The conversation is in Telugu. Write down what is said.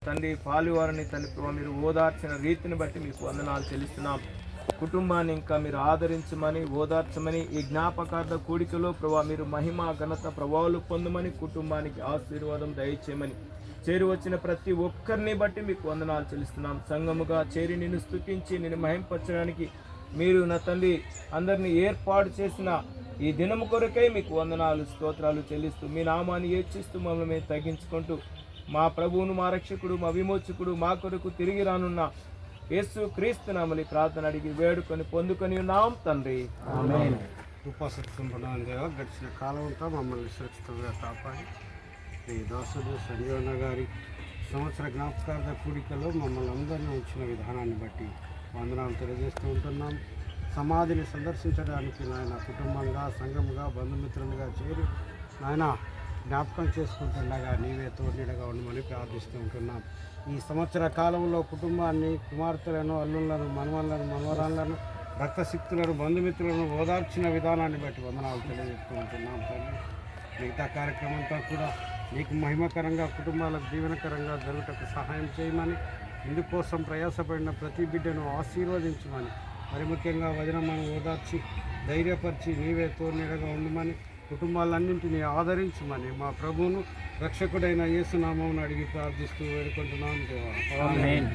తండ్రి పాలువారిని తండ్రి ప్రభావ మీరు ఓదార్చిన రీతిని బట్టి మీకు వందనాలు చెల్లిస్తున్నాం. కుటుంబాన్ని ఇంకా మీరు ఆదరించమని ఓదార్చమని ఈ జ్ఞాపకార్థ కూడికలో ప్రభావ మీరు మహిమ ఘనత ప్రభావాలు పొందమని కుటుంబానికి ఆశీర్వాదం దయచేయమని చేరి వచ్చిన ప్రతి ఒక్కరిని బట్టి మీకు వందనాలు చెల్లిస్తున్నాం. సంఘముగా చేరి నిన్ను స్తుతించి నిన్ను మహింపరచడానికి మీరు నా తండ్రి అందరినీ ఏర్పాటు చేసిన ఈ దినము కొరకై మీకు వందనాలు స్తోత్రాలు చెల్లిస్తూ మీ నామాన్ని హెచ్చిస్తూ మమ్మల్ని మేము తగ్గించుకుంటూ మా ప్రభువును మా రక్షకుడు మా విమోచకుడు మా కొరకు తిరిగి రానున్న యేసు క్రీస్తు నామని ప్రార్థన అడిగి వేడుకొని పొందుకొని ఉన్నాం తండ్రి. ఆమేన్. కృపాసత్సంపన్నాను దేవా, గడిచిన కాలం అంతా మమ్మల్ని సురక్షితంగా కాపాడి ఈ దాసుడు సంజీవన్న గారి సంవత్సర జ్ఞాపకార్థ కూడికలో మమ్మల్ని అందరినీ ఉంచిన విధానాన్ని బట్టి వందనాలు తెలియజేస్తూ ఉంటున్నాం. సమాధిని సందర్శించడానికి నాయన కుటుంబంగా సంఘముగా బంధుమిత్రులుగా చేరి నాయన జ్ఞాపకం చేసుకుంటుండగా నీవే తోడుగా ఉండమని ప్రార్థిస్తూ ఉంటున్నాం. ఈ సంవత్సర కాలంలో కుటుంబాన్ని, కుమార్తెలను, అల్లులను, మనవలను, మనవరాళ్లను, రక్తశక్తులను, బంధుమిత్రులను ఓదార్చిన విధానాన్ని బట్టి వందనాలు తెలియజేస్తూ ఉంటున్నాం. తండ్రి, మిగతా కార్యక్రమంతో కూడా నీకు మహిమకరంగా కుటుంబాలకు దీవెనకరంగా జరుగుటకు సహాయం చేయమని, ఇందుకోసం ప్రయాసపడిన ప్రతి బిడ్డను ఆశీర్వదించమని, మరి ముఖ్యంగా వదినమ్మను ఓదార్చి ధైర్యపరిచి నీవే తోడుగా ఉండమని, కుటుంబాలన్నింటినీ ఆదరించమని మా ప్రభువును రక్షకుడైన యేసునామమున అడిగి ప్రార్థిస్తూ వేడుకుంటున్నాం దేవా. ఆమేన్.